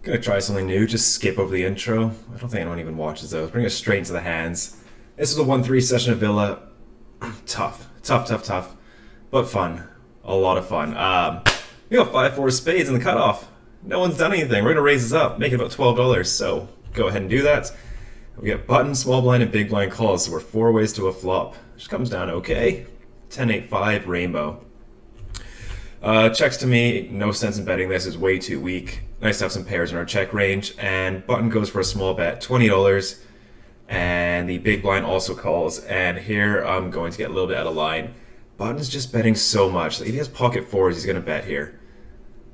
Gonna try something new, just skip over the intro. I don't think anyone even watches those. Bring us straight into the hands. This is a 1-3 session of Villa. Tough, but fun. A lot of fun. We got 5-4 spades in the cutoff. No one's done anything. We're gonna raise this up, make it about $12. So go ahead and do that. We got button, small blind, and big blind calls. So we're 4 ways to a flop, which comes down okay. 10-8-5 rainbow. Checks to me, no sense in betting this, is way too weak. Nice to have some pairs in our check range. And button goes for a small bet, $20. And the big blind also calls. And here I'm going to get a little bit out of line. Button's just betting so much. If he has pocket fours, he's going to bet here.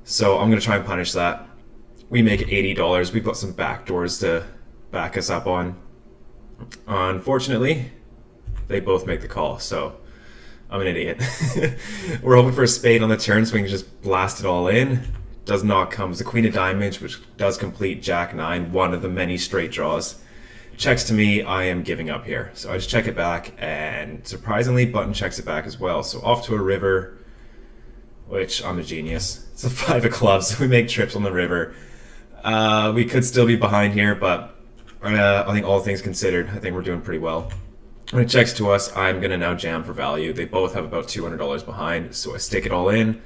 So I'm going to try and punish that. We make it $80. We've got some backdoors to back us up on. Unfortunately, they both make the call. So I'm an idiot. We're hoping for a spade on the turn so we can just blast it all in. Does not come. It's the queen of diamonds, which does complete jack 9, one of the many straight draws. Checks to me, I am giving up here. So I just check it back, and surprisingly, button checks it back as well. So off to a river, which I'm a genius. It's a 5 of clubs, so we make trips on the river. We could still be behind here, but I think all things considered, I think we're doing pretty well. When it checks to us, I'm going to now jam for value. They both have about $200 behind, so I stick it all in.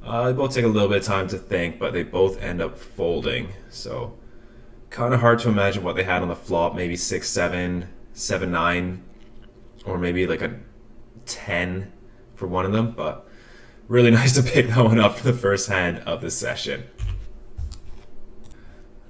They both take a little bit of time to think, but they both end up folding. So kind of hard to imagine what they had on the flop, maybe 6-7, 7-9, or maybe like a 10 for one of them, but really nice to pick that one up for the first hand of the session.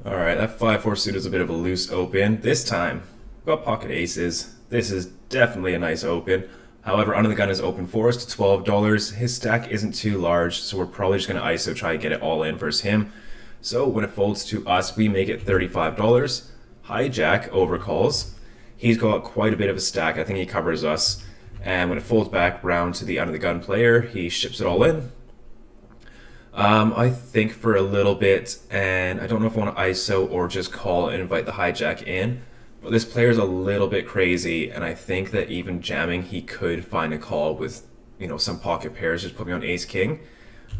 Alright, that 5-4 suit is a bit of a loose open. This time, we've got pocket aces. This is definitely a nice open. However, under the gun is open for us to $12. His stack isn't too large, so we're probably just going to ISO try to get it all in versus him. So when it folds to us, we make it $35. Hijack overcalls. He's got quite a bit of a stack. I think he covers us. And when it folds back round to the under the gun player, he ships it all in. I think for a little bit, and I don't know if I want to ISO or just call and invite the hijack in. But this player's a little bit crazy, and I think that even jamming, he could find a call with, some pocket pairs, just put me on ace-king.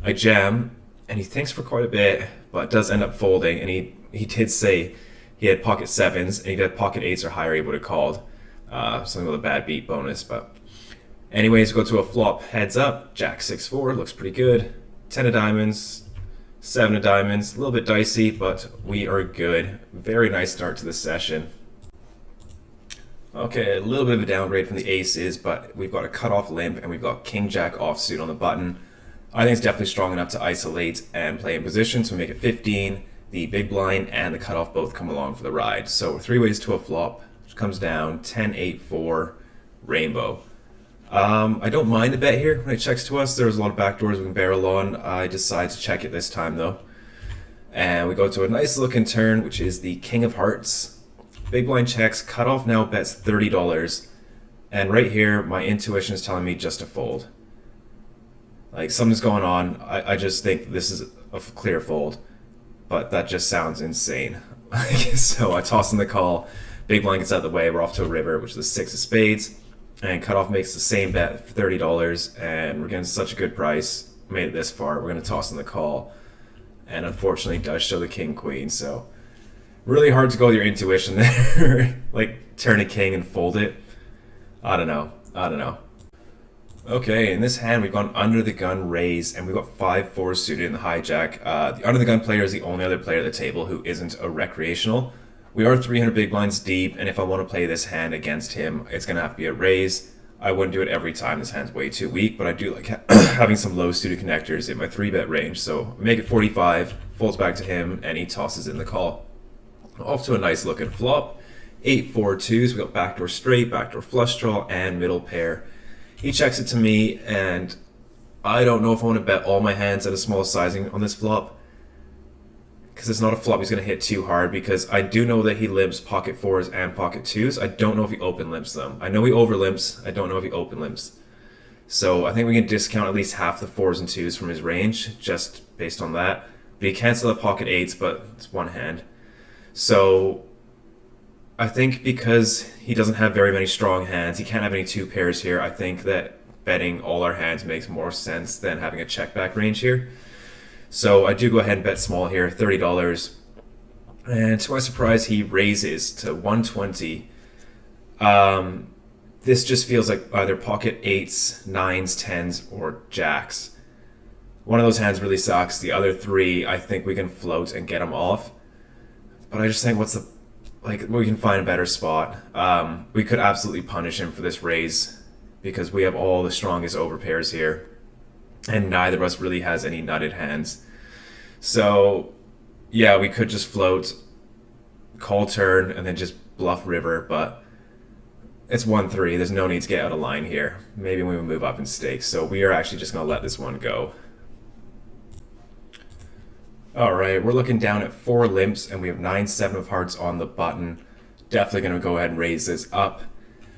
I jam, and he thinks for quite a bit, but does end up folding, and he did say he had pocket sevens, and he had pocket eights or higher, he would have called. Something with a bad beat bonus, but anyways, we go to a flop, heads up, jack 6-4, looks pretty good. 10 of diamonds, 7 of diamonds, a little bit dicey, but we are good. Very nice start to the session. Okay, a little bit of a downgrade from the aces, but we've got a cutoff limp and we've got king-jack offsuit on the button. I think it's definitely strong enough to isolate and play in position, so we make it 15. The big blind and the cutoff both come along for the ride. So 3 ways to a flop, which comes down 10-8-4 rainbow. I don't mind the bet here when it checks to us. There's a lot of backdoors we can barrel on. I decide to check it this time though. And we go to a nice looking turn, which is the king of hearts. Big blind checks, cutoff now bets $30, and right here my intuition is telling me just to fold. Like something's going on. I just think this is a clear fold, but that just sounds insane. So I toss in the call, big blind gets out of the way, we're off to a river, which is the 6 of spades, and cutoff makes the same bet for $30, and we're getting such a good price. Made it this far, we're going to toss in the call, and unfortunately it does show the king queen, so really hard to go with your intuition there. Like turn a king and fold it. I don't know. Okay, in this hand we've gone under the gun raise, and we've got 5-4 suited in the hijack. The under the gun player is the only other player at the table who isn't a recreational. We are 300 big blinds deep, and if I want to play this hand against him, it's going to have to be a raise. I wouldn't do it every time. This hand's way too weak, but I do like having some low suited connectors in my 3-bet range. So we make it 45, folds back to him, and he tosses in the call. Off to a nice looking flop. 8-4-2s. We got backdoor straight, backdoor flush draw, and middle pair. He checks it to me, and I don't know if I want to bet all my hands at a small sizing on this flop, because it's not a flop he's going to hit too hard, because I do know that he limps pocket fours and pocket twos. I don't know if he open limps them. I know he over limps. I don't know if he open limps. So I think we can discount at least half the fours and twos from his range, just based on that. But he can't sell the pocket eights, but it's one hand. So I think because he doesn't have very many strong hands, he can't have any 2 pairs here, I think that betting all our hands makes more sense than having a check back range here. So I do go ahead and bet small here, $30. And to my surprise, he raises to 120. This just feels like either pocket 8s, 9s, 10s, or jacks. One of those hands really sucks. The other 3, I think we can float and get him off. But I just think we can find a better spot. We could absolutely punish him for this raise because we have all the strongest overpairs here. And neither of us really has any nutted hands. So, yeah, we could just float, call turn, and then just bluff river, but it's 1-3. There's no need to get out of line here. Maybe we move up in stakes. So we are actually just going to let this one go. Alright, we're looking down at 4 limps, and we have 9-7 of hearts on the button. Definitely going to go ahead and raise this up.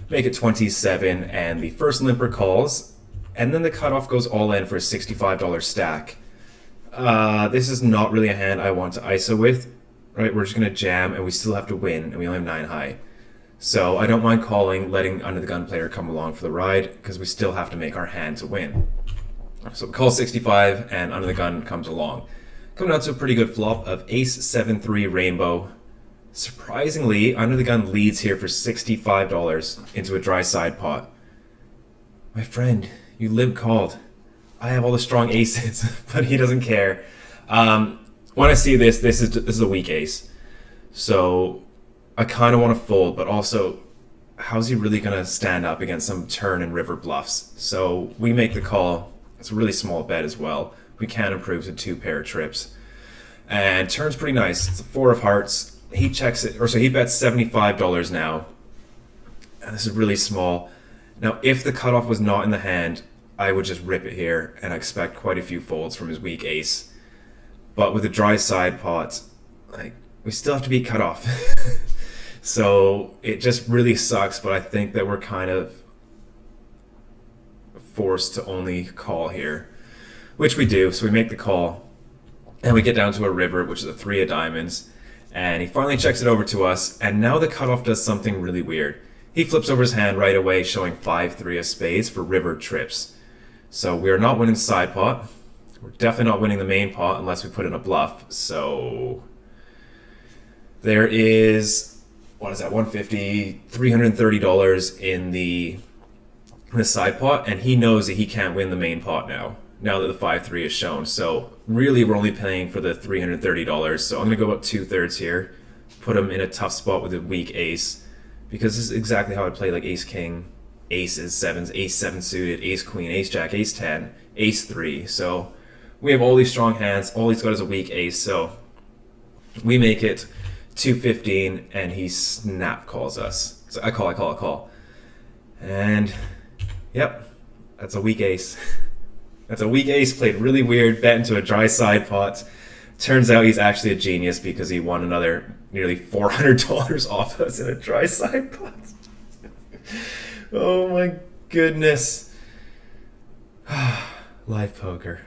Make it 27, and the first limper calls, and then the cutoff goes all in for a $65 stack. This is not really a hand I want to ISO with. Right, we're just going to jam, and we still have to win, and we only have 9 high. So I don't mind calling, letting under the gun player come along for the ride, because we still have to make our hand to win. So we call 65, and under the gun comes along. Coming out to a pretty good flop of ace 7-3 rainbow. Surprisingly, under the gun leads here for $65 into a dry side pot. My friend, you limp called. I have all the strong aces, but he doesn't care. When I see this is a weak ace. So I kind of want to fold, but also, how's he really going to stand up against some turn and river bluffs? So we make the call. It's a really small bet as well. We can improve to 2 pair of trips. And turn's pretty nice. It's a 4 of hearts. He checks it, so he bets $75 now. And this is really small. Now, if the cutoff was not in the hand, I would just rip it here and I expect quite a few folds from his weak ace. But with a dry side pot, we still have to be cut off. So it just really sucks, but I think that we're kind of forced to only call here. Which we do, so we make the call, and we get down to a river, which is a 3 of diamonds, and he finally checks it over to us, and now the cutoff does something really weird. He flips over his hand right away, showing 5-3 of spades for river trips. So we are not winning side pot. We're definitely not winning the main pot unless we put in a bluff. So there is, what is that, $150, $330 in the side pot, and he knows that he can't win the main pot now that the 5-3 is shown. So really we're only paying for the $330. So I'm going to go up 2/3 here, put him in a tough spot with a weak ace, because this is exactly how I play like ace king, aces, 7s, ace 7 suited, ace queen, ace jack, ace 10, ace 3. So we have all these strong hands. All he's got is a weak ace. So we make it 215 and he snap calls us. So I call. And yep, that's a weak ace. That's a weak ace, played really weird, bet into a dry side pot. Turns out he's actually a genius because he won another nearly $400 off us in a dry side pot. Oh my goodness. Live poker.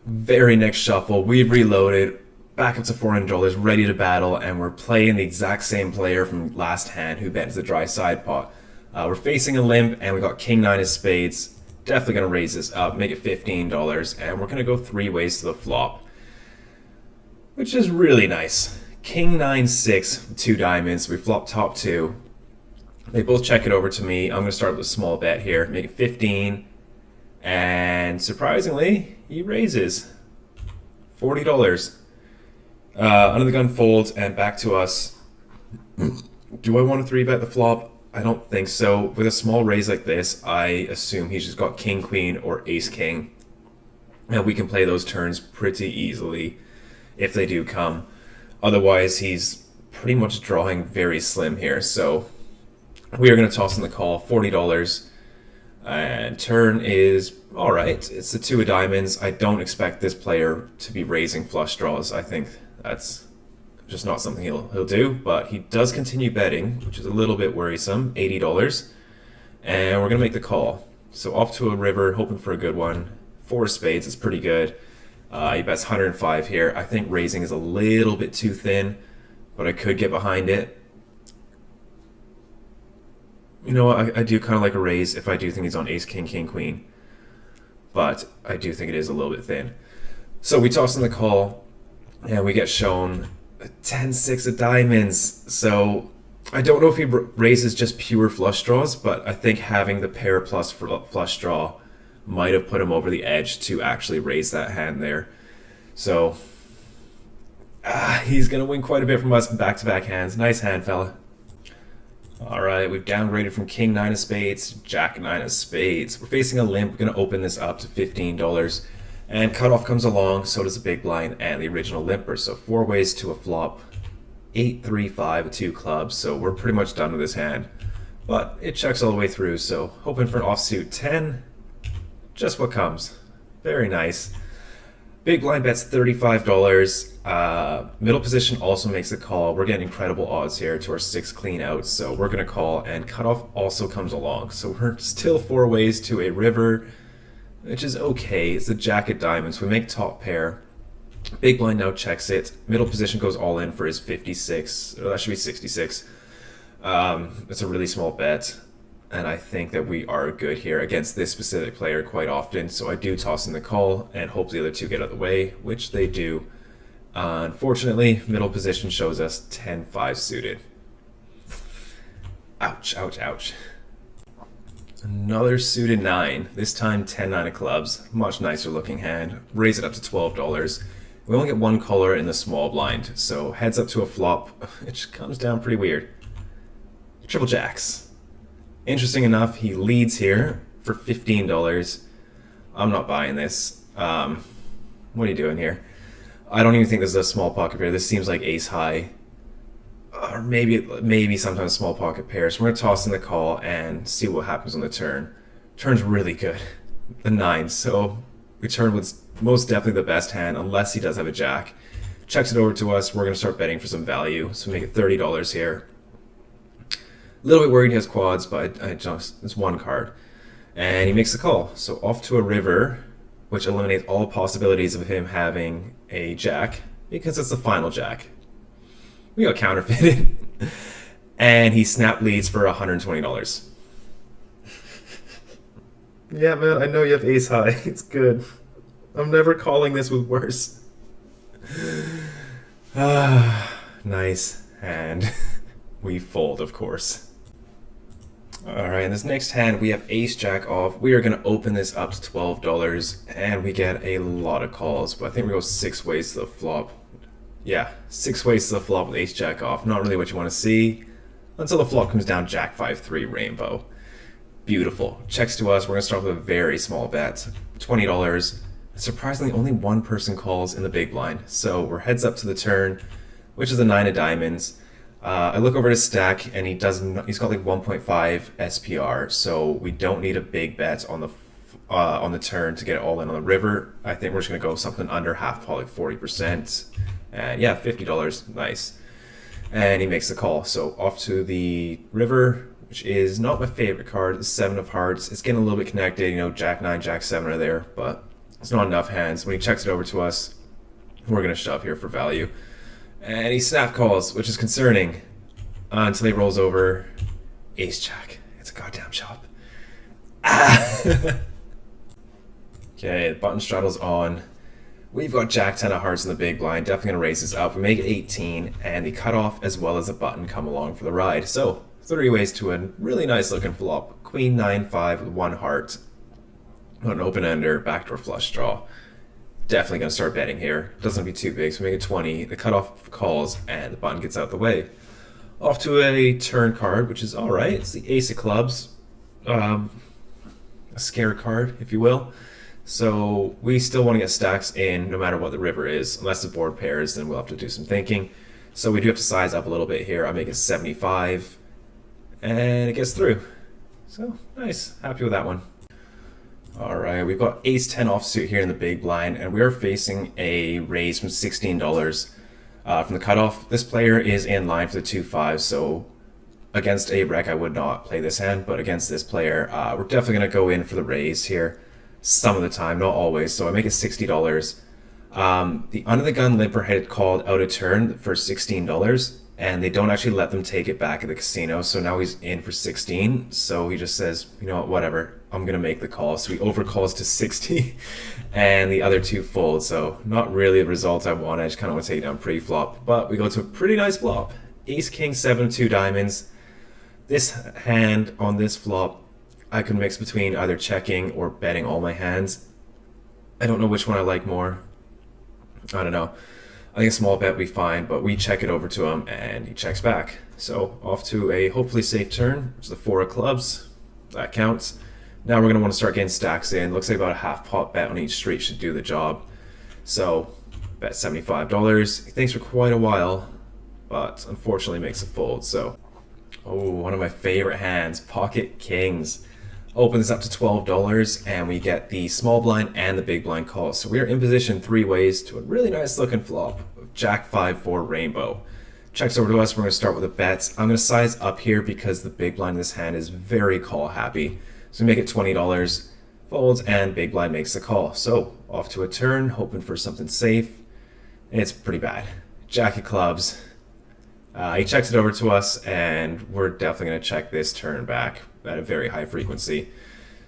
Very next shuffle, we've reloaded, back up to $400, ready to battle, and we're playing the exact same player from last hand who bet into the dry side pot. We're facing a limp, and we got king 9 of spades. Definitely going to raise this up, make it $15, and we're going to go 3 ways to the flop, which is really nice. King 9-6, 2 diamonds. We flop top 2. They both check it over to me. I'm going to start with a small bet here, make it 15, and surprisingly, he raises $40. Under the gun folds and back to us. Do I want to 3-bet the flop? I don't think so. With a small raise like this, I assume he's just got king, queen, or ace, king. And we can play those turns pretty easily if they do come. Otherwise, he's pretty much drawing very slim here. So we are going to toss in the call, $40. And turn is all right. It's the 2 of diamonds. I don't expect this player to be raising flush draws. I think that's just not something he'll do, but he does continue betting, which is a little bit worrisome, $80. And we're going to make the call. So off to a river, hoping for a good one. 4 of spades is pretty good. He bets 105 here. I think raising is a little bit too thin, but I could get behind it. You know what, I do kind of like a raise if I do think he's on ace, king, king, queen. But I do think it is a little bit thin. So we toss in the call, and we get shown 10-6 of diamonds. So I don't know if he raises just pure flush draws, but I think having the pair plus flush draw might have put him over the edge to actually raise that hand there. So he's going to win quite a bit from us back-to-back hands. Nice hand, fella. All right, we've downgraded from King 9 of spades to Jack 9 of spades. We're facing a limp. We're going to open this up to $15. And cutoff comes along, so does the big blind and the original limper. So 4 ways to a flop. 8, 3, 5, 2 clubs. So we're pretty much done with this hand. But it checks all the way through, so hoping for an offsuit 10. Just what comes. Very nice. Big blind bets $35. Middle position also makes a call. We're getting incredible odds here to our 6 clean outs, so we're going to call, and cutoff also comes along. So we're still 4 ways to a river, which is okay. It's the jack of diamonds. We make top pair. Big blind now checks it. Middle position goes all in for his 56. Or that should be 66. It's a really small bet. And I think that we are good here against this specific player quite often. So I do toss in the call and hope the other two get out of the way, which they do. Unfortunately, middle position shows us 10-5 suited. Ouch, ouch, ouch. Another suited 9, this time 10-9 of clubs. Much nicer looking hand. Raise it up to $12. We only get 1 caller in the small blind, so heads up to a flop, which comes down pretty weird. Triple jacks. Interesting enough, he leads here for $15. I'm not buying this. What are you doing here? I don't even think this is a small pocket pair. This seems like ace high. Or maybe sometimes small pocket pairs. So we're going to toss in the call and see what happens on the turn. Turn's really good. The 9. So we turn with most definitely the best hand, unless he does have a jack. Checks it over to us. We're going to start betting for some value. So we make it $30 here. A little bit worried he has quads, but it's 1 card. And he makes the call. So off to a river, which eliminates all possibilities of him having a jack, because it's the final jack. We got counterfeited. And he snap leads for $120. Yeah, man, I know you have ace high. It's good. I'm never calling this with worse. Nice hand. We fold, of course. Alright, in this next hand we have ace jack off. We are going to open this up to $12 and we get a lot of calls, but I think we go 6 ways to the flop. Yeah, 6 ways to the flop with ace jack off. Not really what you want to see until the flop comes down jack 5-3 rainbow. Beautiful. Checks to us. We're going to start with a very small bet, $20. Surprisingly, only 1 person calls in the big blind, so we're heads up to the turn, which is the 9 of diamonds. I look over his stack and he's got like 1.5 SPR, so we don't need a big bet on the turn to get it all in on the river. I think we're just gonna go something under half pot, like 40%, and yeah, $50, nice. And he makes the call. So off to the river, which is not my favorite card. The 7 of hearts. It's getting a little bit connected. You know, jack 9, jack 7 are there, but it's not enough hands. When he checks it over to us, we're gonna shove here for value. And he snap calls, which is concerning, until he rolls over ace jack. It's a goddamn chop. Okay, the button straddle's on. We've got jack 10 of hearts in the big blind. Definitely going to raise this up. We make it 18, and the cutoff as well as the button come along for the ride. So, 30 ways to a really nice looking flop. Queen 9-5 with 1 heart. An open ender, backdoor flush draw. Definitely going to start betting here. Doesn't be too big, so we make it 20. The cutoff calls, and the button gets out the way. Off to a turn card, which is alright. It's the ace of clubs. A scare card, if you will. So we still want to get stacks in no matter what the river is. Unless the board pairs, then we'll have to do some thinking. So we do have to size up a little bit here. I make it 75. And it gets through. So, nice. Happy with that one. Alright, we've got ace 10 offsuit here in the big blind, and we are facing a raise from $16 from the cutoff. This player is in line for the 2-5, so against a rec I would not play this hand, but against this player, we're definitely going to go in for the raise here some of the time, not always, so I make it $60. The under the gun limper had called out a turn for $16, and they don't actually let them take it back at the casino. So now he's in for 16. So he just says, you know what, whatever, I'm gonna make the call. So he overcalls to 60, and the other two fold. So not really the result I want. I just kind of want to take down pre-flop, but we go to a pretty nice flop. Ace King 7 2 diamonds. This hand on this flop, I could mix between either checking or betting all my hands. I don't know which one I like more. I don't know. I think a small bet we fine, but we check it over to him and he checks back. So off to a hopefully safe turn, which is the 4 of clubs. That counts. Now we're going to want to start getting stacks in. Looks like about a half pot bet on each street should do the job. So bet $75. He thinks for quite a while, but unfortunately makes a fold. So, oh, one of my favorite hands, pocket kings. Open this up to $12 and we get the small blind and the big blind call. So we are in position 3 ways to a really nice looking flop of Jack 5-4 rainbow. Checks over to us. We're going to start with a bet. I'm going to size up here because the big blind in this hand is very call happy. So we make it $20, folds, and big blind makes the call. So off to a turn, hoping for something safe. It's pretty bad. Jack of clubs. He checks it over to us, and we're definitely going to check this turn back at a very high frequency.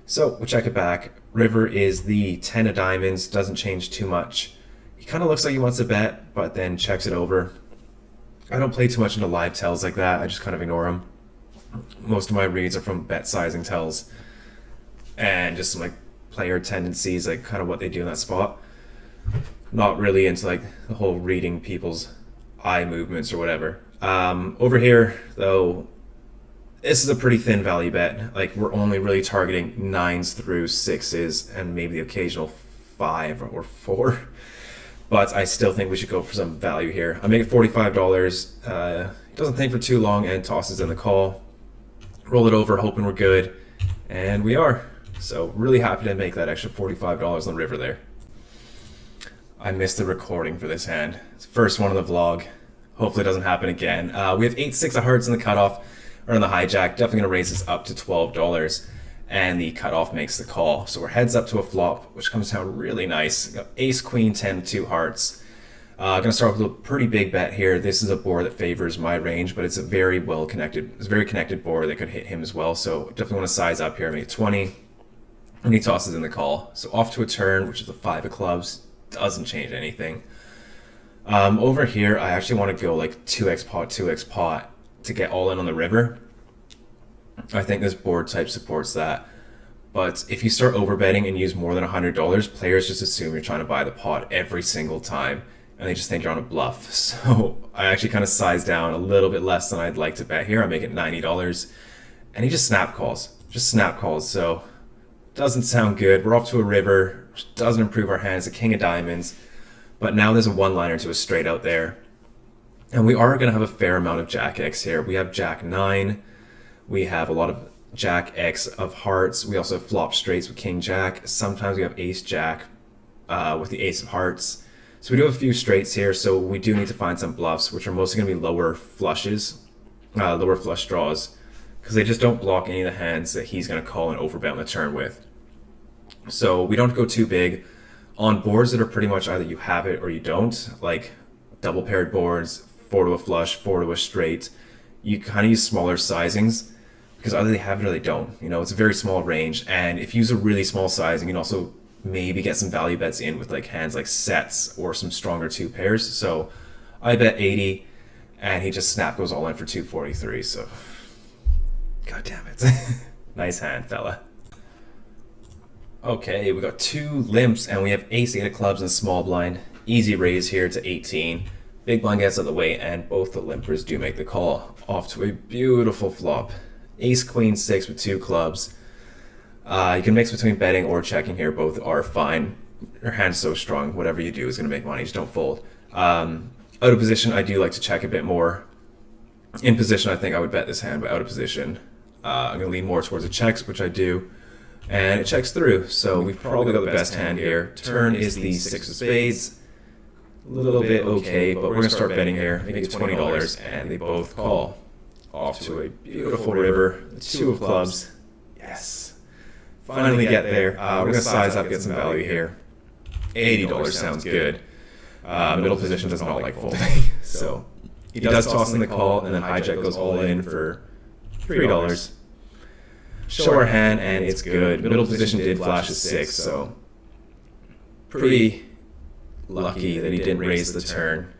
So we'll check it back. River is the 10 of diamonds, doesn't change too much. He kind of looks like he wants to bet, but then checks it over. I don't play too much into live tells like that. I just kind of ignore them. Most of my reads are from bet sizing tells and just some like player tendencies, like kind of what they do in that spot. Not really into like the whole reading people's eye movements or whatever. Over here though, this is a pretty thin value bet. Like we're only really targeting 9s through 6s and maybe the occasional 5 or 4. But I still think we should go for some value here. I make it $45. He doesn't think for too long and tosses in the call. Roll it over, hoping we're good. And we are. So really happy to make that extra $45 on the river there. I missed the recording for this hand. It's the first one on the vlog. Hopefully it doesn't happen again. We have 8-6 of hearts in the cutoff, or in the hijack. Definitely going to raise this up to $12. And the cutoff makes the call. So we're heads up to a flop, which comes down really nice. Got ace, queen, 10, 2 hearts. Going to start with a pretty big bet here. This is a board that favors my range, but it's a very well connected, it's a very connected board that could hit him as well. So definitely want to size up here, make it 20. And he tosses in the call. So off to a turn, which is the 5 of clubs. Doesn't change anything. Over here, I actually want to go like 2x pot, 2x pot to get all in on the river. I think this board type supports that. But if you start overbetting and use more than $100, players just assume you're trying to buy the pot every single time, and they just think you're on a bluff. So I actually kind of size down a little bit less than I'd like to bet here. I make it $90, and he just snap calls. Just snap calls. So doesn't sound good. We're off to a river, which doesn't improve our hands. The king of diamonds. But now there's a one-liner to a straight out there. And we are going to have a fair amount of Jack X here. We have Jack 9. We have a lot of Jack X of hearts. We also have flop straights with King Jack. Sometimes we have Ace Jack with the Ace of hearts. So we do have a few straights here, so we do need to find some bluffs, which are mostly going to be lower flushes, lower flush draws, because they just don't block any of the hands that he's going to call and overbet on the turn with. So we don't go too big. On boards that are pretty much either you have it or you don't, like double paired boards, 4 to a flush, 4 to a straight, you kind of use smaller sizings because either they have it or they don't. You know, it's a very small range, and if you use a really small sizing, you can also maybe get some value bets in with like hands like sets or some stronger 2 pairs. So I bet 80, and he just snap goes all in for 243. So, god damn it, nice hand, fella. Okay, we got 2 limps, and we have ace 8 of clubs and small blind. Easy raise here to 18. Big blind gets out of the way, and both the limpers do make the call. Off to a beautiful flop. Ace queen 6 with 2 clubs. You can mix between betting or checking here. Both are fine. Your hand's so strong. Whatever you do is going to make money. Just don't fold. Out of position, I do like to check a bit more. In position, I think I would bet this hand, but out of position, I'm going to lean more towards the checks, which I do. And it checks through, so we've probably got the best hand here. Turn is the 6 of spades. A little bit okay, but we're going to start betting here. Make it $20, and they both call. Off to a beautiful river. The 2 of clubs. Yes. Finally get there. We're going to size up, get some value here. $80 sounds good. Middle position does not like folding, so He does toss in the call, and then hijack goes all in for $3. Show our hand, and it's good. Middle position did flash a 6, so pretty lucky that he didn't raise the turn,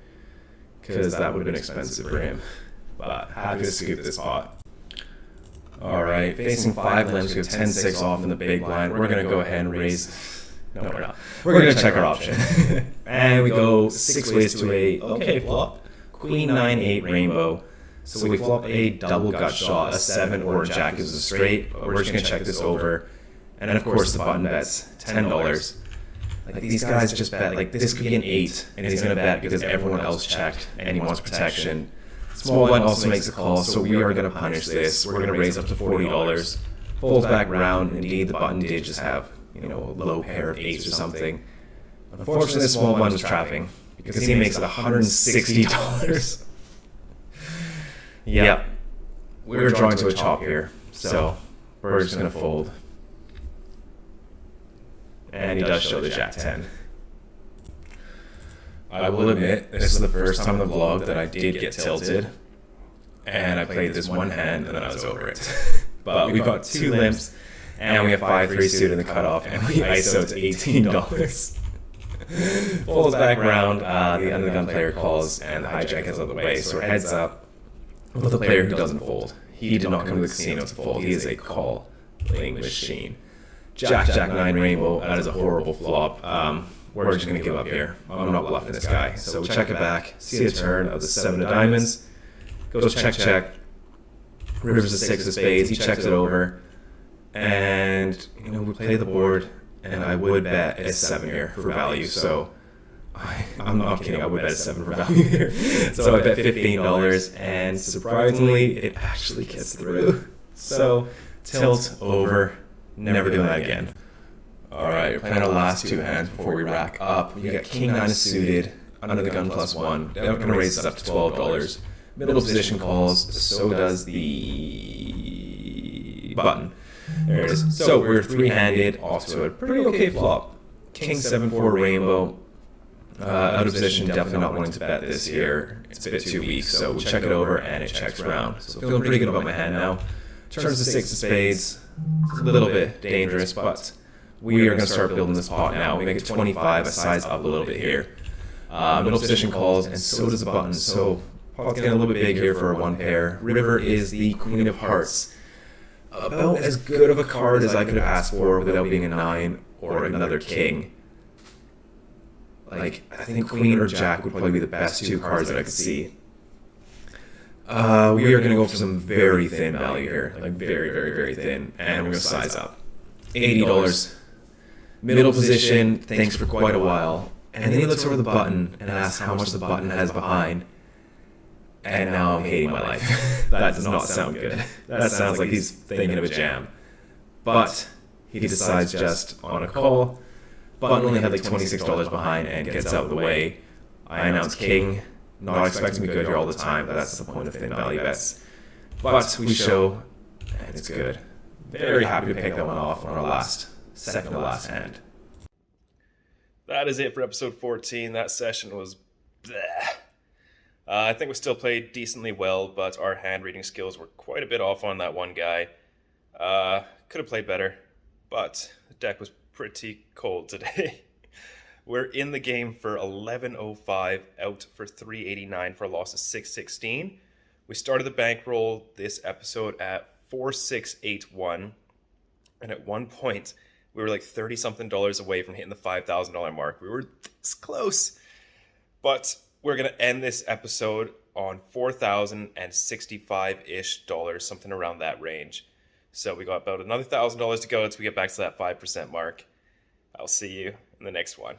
because that would have been expensive for him. But happy to scoop this pot. Alright, facing 5 limps, we have 10-6 off in the big blind. We're going to go ahead and raise. No, we're not. We're going to check our option. And we go 6 ways to a okay flop. Queen 9-8 rainbow. So we flop a double gut shot, a 7 or a jack is a straight. We're just going to check this over. And then of course the button bets $10. Like these guys just bet, like this could be an 8, and he's going to bet because everyone else checked and he wants protection. Small blind also makes a call, so we are going to punish this. We're going to raise up to $40. Folds back round. Indeed, the button did just have, a low pair of 8s or something. Unfortunately, the small blind was trapping because he makes it $160. Yep. We're drawing to a chop here, so we're just going to fold. And he does show the Jack 10. I will admit, this is the first time in the vlog that I did get tilted, and I played this one hand, and then I was over it. But we've got 2 limps, and we have 5-3 suited in the cutoff, and we ISO to $18. Folds back round, the under the gun player calls, and the hijack is out of the way, so we're heads up with the player who doesn't fold. He did not come to the casino to fold. He is a call-playing machine. Jack 9 rainbow, that is a horrible flop. We're just going to give up here. I'm not bluffing this guy. So we check it back, see a turn of the 7 of diamonds, goes check. Rivers a 6 of spades, he checks it over, and we play the board, and I would bet a 7 here for value. So I'm not kidding, I would bet a 7 for value here. So I bet $15, and surprisingly, it actually gets through. So tilt over, never doing that again. Alright, we're playing our last 2 hands before we rack up. We got King 9 suited, under the gun +1. Now we're going to raise this up to $12. Middle position calls, so does the button. There it is. So we're 3-handed, off to a pretty okay flop. King 7-4 rainbow. Out of position, definitely not wanting to bet this here. It's a bit too weak, so we check it over and it checks round. So feeling pretty good about my hand now. Turns to 6 of spades. It's a little bit dangerous, but we are going to start building this pot now. We make it 25, a size up a little bit here. Middle position calls, and so does the button. So pot's getting a little bit big here for a 1 pair. River is the Queen of Hearts. About as good of a card as I could have asked for without being a 9 or another king. Like, I think Queen or Jack would probably be the best 2 cards that I could see. We are going to go for some very thin value here. Like, very, very, very thin. And we're going to size up. $80. Middle position, thanks for quite a while. And then he looks over the button and asks how much the button has behind. And now I'm hating my life. That does not sound good. That sounds like he's thinking of a jam. But he decides just on a call. Button only had like $26 behind and gets out of the way. I announce king. Not expecting to be good here all the time, but that's the point of thin value bets. But we show, and it's good. Very happy to pick that one off on our second to last hand. That is it for episode 14. That session was bleh. I think we still played decently well, but our hand reading skills were quite a bit off on that one guy. Could have played better, but the deck was pretty cold today. We're in the game for 11.05, out for 3.89 for a loss of 6.16. We started the bankroll this episode at 4.681, and at one point we were like $30-something away from hitting the $5,000 mark. We were this close, but we're going to end this episode on $4,065-ish, something around that range. So we got about another $1,000 to go until we get back to that 5% mark. I'll see you in the next one.